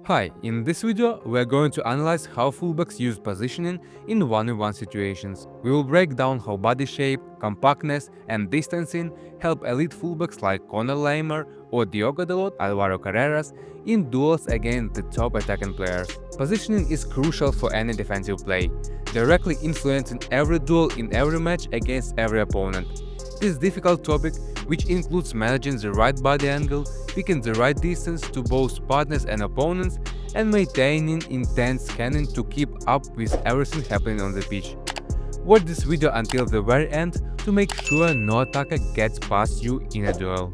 Hi, in this video we are going to analyze how fullbacks use positioning in 1v1 situations. We will break down how body shape, compactness and distancing help elite fullbacks like Konrad Laimer or Diogo Dalot, Álvaro Carreras in duels against the top attacking players. Positioning is crucial for any defensive play, directly influencing every duel in every match against every opponent. It is a difficult topic which includes managing the right body angle, picking the right distance to both partners and opponents, and maintaining intense scanning to keep up with everything happening on the pitch. Watch this video until the very end to make sure no attacker gets past you in a duel.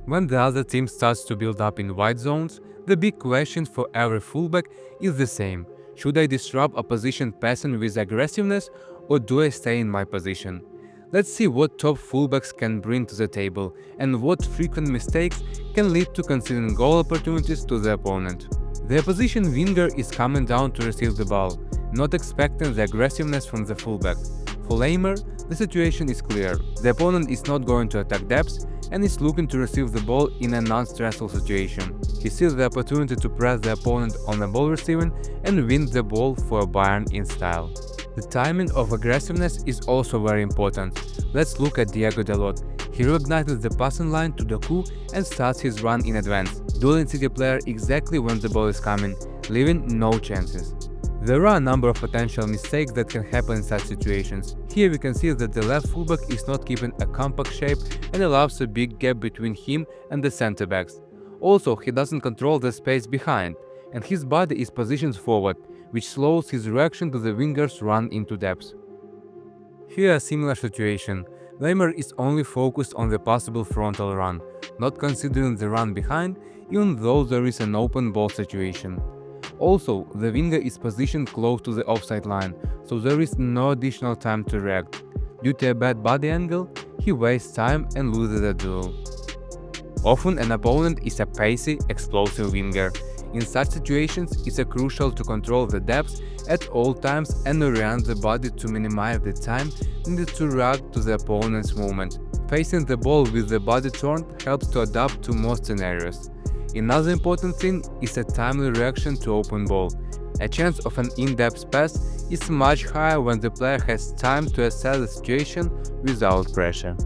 When the other team starts to build up in wide zones, the big question for every fullback is the same: should I disrupt opposition passing with aggressiveness, or do I stay in my position? Let's see what top fullbacks can bring to the table and what frequent mistakes can lead to conceding goal opportunities to the opponent. The opposition winger is coming down to receive the ball, not expecting the aggressiveness from the fullback. For Laimer, the situation is clear. The opponent is not going to attack depths and is looking to receive the ball in a non-stressful situation. He sees the opportunity to press the opponent on the ball receiving and win the ball for a Bayern in style. The timing of aggressiveness is also very important. Let's look at Diogo Dalot. He recognizes the passing line to Doku and starts his run in advance, dueling City player exactly when the ball is coming, leaving no chances. There are a number of potential mistakes that can happen in such situations. Here we can see that the left fullback is not keeping a compact shape and allows a big gap between him and the center backs. Also, he doesn't control the space behind, and his body is positioned forward, which slows his reaction to the winger's run into depth. Here a similar situation. Laimer is only focused on the possible frontal run, not considering the run behind, even though there is an open ball situation. Also, the winger is positioned close to the offside line, so there is no additional time to react. Due to a bad body angle, he wastes time and loses a duel. Often an opponent is a pacey, explosive winger. In such situations, it's crucial to control the depth at all times and orient the body to minimize the time needed to react to the opponent's movement. Facing the ball with the body turned helps to adapt to most scenarios. Another important thing is a timely reaction to open ball. A chance of an in-depth pass is much higher when the player has time to assess the situation without pressure.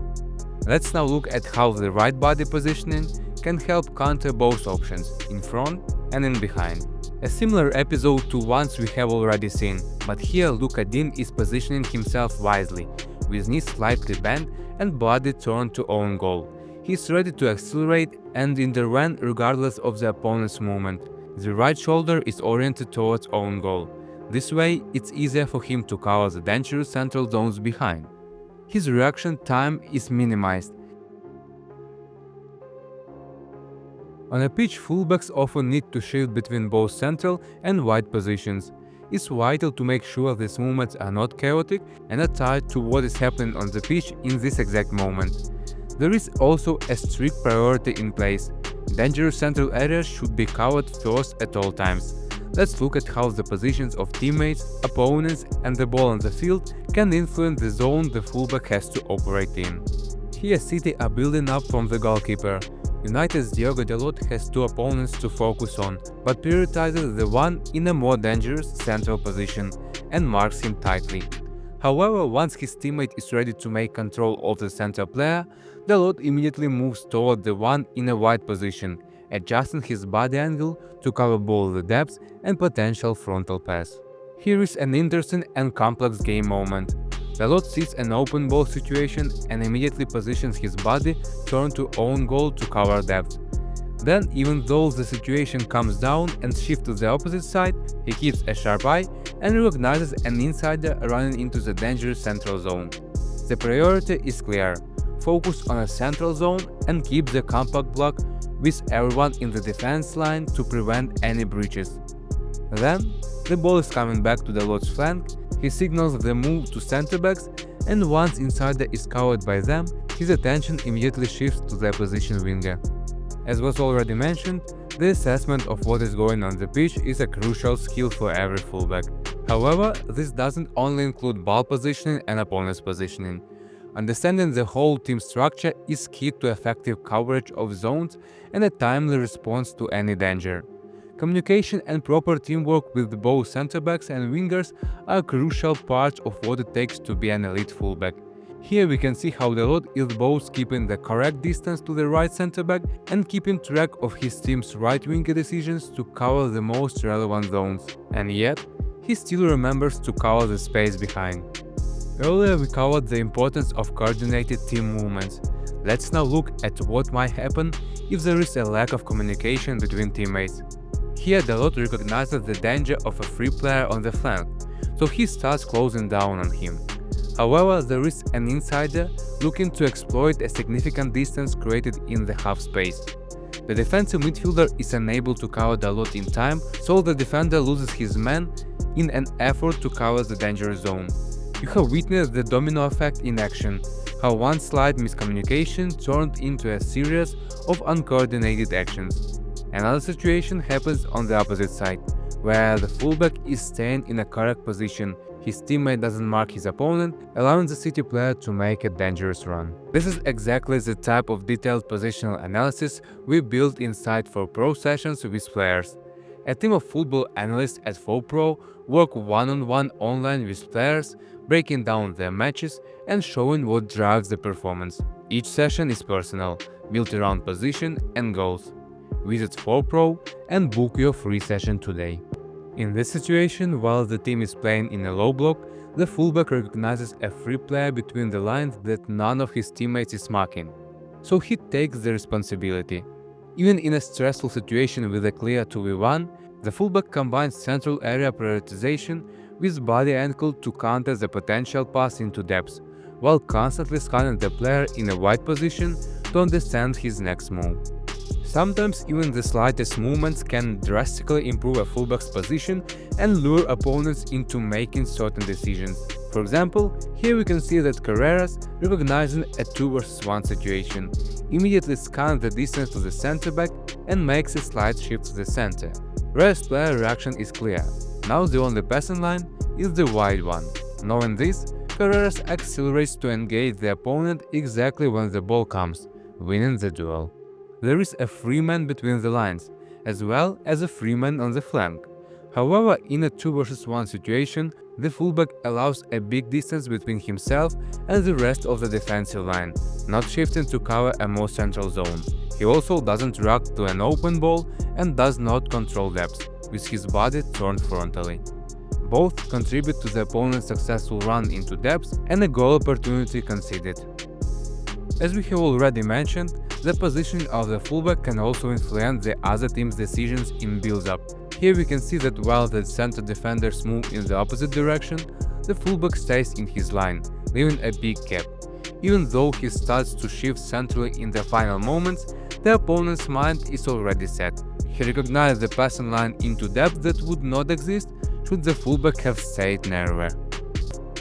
Let's now look at how the right body positioning can help counter both options, in front and in behind. A similar episode to ones we have already seen, but here Digne is positioning himself wisely, with knees slightly bent and body turned to own goal. He's ready to accelerate and intervene regardless of the opponent's movement. The right shoulder is oriented towards own goal. This way, it's easier for him to cover the dangerous central zones behind. His reaction time is minimized. On a pitch, fullbacks often need to shift between both central and wide positions. It's vital to make sure these movements are not chaotic and are tied to what is happening on the pitch in this exact moment. There is also a strict priority in place. Dangerous central areas should be covered first at all times. Let's look at how the positions of teammates, opponents and the ball on the field can influence the zone the fullback has to operate in. Here City are building up from the goalkeeper. United's Diogo Dalot has two opponents to focus on, but prioritizes the one in a more dangerous central position and marks him tightly. However, once his teammate is ready to make control of the central player, Dalot immediately moves toward the one in a wide position, adjusting his body angle to cover both the depth and potential frontal pass. Here is an interesting and complex game moment. Dalot sees an open ball situation and immediately positions his body turned to own goal to cover depth. Then, even though the situation comes down and shifts to the opposite side, he keeps a sharp eye and recognizes an insider running into the dangerous central zone. The priority is clear: focus on a central zone and keep the compact block with everyone in the defense line to prevent any breaches. Then, the ball is coming back to Dalot's flank. He signals the move to center backs, and once insider is covered by them, his attention immediately shifts to the opposition winger. As was already mentioned, the assessment of what is going on the pitch is a crucial skill for every fullback. However, this doesn't only include ball positioning and opponent's positioning. Understanding the whole team structure is key to effective coverage of zones and a timely response to any danger. Communication and proper teamwork with both center-backs and wingers are crucial parts of what it takes to be an elite fullback. Here we can see how Dalot is both keeping the correct distance to the right center-back and keeping track of his team's right-winger decisions to cover the most relevant zones. And yet, he still remembers to cover the space behind. Earlier we covered the importance of coordinated team movements. Let's now look at what might happen if there is a lack of communication between teammates. Here Dalot recognizes the danger of a free player on the flank, so he starts closing down on him. However, there is an insider looking to exploit a significant distance created in the half space. The defensive midfielder is unable to cover Dalot in time, so the defender loses his man in an effort to cover the dangerous zone. You have witnessed the domino effect in action, how one slight miscommunication turned into a series of uncoordinated actions. Another situation happens on the opposite side, where the fullback is staying in a correct position. His teammate doesn't mark his opponent, allowing the City player to make a dangerous run. This is exactly the type of detailed positional analysis we built inside ForPro sessions with players. A team of football analysts at ForPro work one-on-one online with players, breaking down their matches and showing what drives the performance. Each session is personal, built around position and goals. Visit ForPro and book your free session today. In this situation, while the team is playing in a low block, the fullback recognizes a free player between the lines that none of his teammates is marking, so he takes the responsibility. Even in a stressful situation with a clear 2v1, the fullback combines central area prioritization with body angle to counter the potential pass into depth, while constantly scanning the player in a wide position to understand his next move. Sometimes even the slightest movements can drastically improve a fullback's position and lure opponents into making certain decisions. For example, here we can see that Carraras, recognizing a 2 vs 1 situation, immediately scans the distance to the center-back and makes a slight shift to the center. Rest player reaction is clear. Now the only passing line is the wide one. Knowing this, Carraras accelerates to engage the opponent exactly when the ball comes, winning the duel. There is a free man between the lines, as well as a free man on the flank. However, in a 2 vs 1 situation, the fullback allows a big distance between himself and the rest of the defensive line, not shifting to cover a more central zone. He also doesn't react to an open ball and does not control depth, with his body turned frontally. Both contribute to the opponent's successful run into depth and a goal opportunity conceded. As we have already mentioned, the positioning of the fullback can also influence the other team's decisions in build-up. Here we can see that while the center defenders move in the opposite direction, the fullback stays in his line, leaving a big gap. Even though he starts to shift centrally in the final moments, the opponent's mind is already set. He recognizes the passing line into depth that would not exist should the fullback have stayed narrower.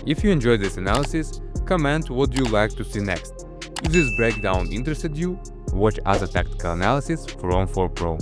If you enjoyed this analysis, comment what you'd like to see next. If this breakdown interested you, watch other tactical analysis from ForPro.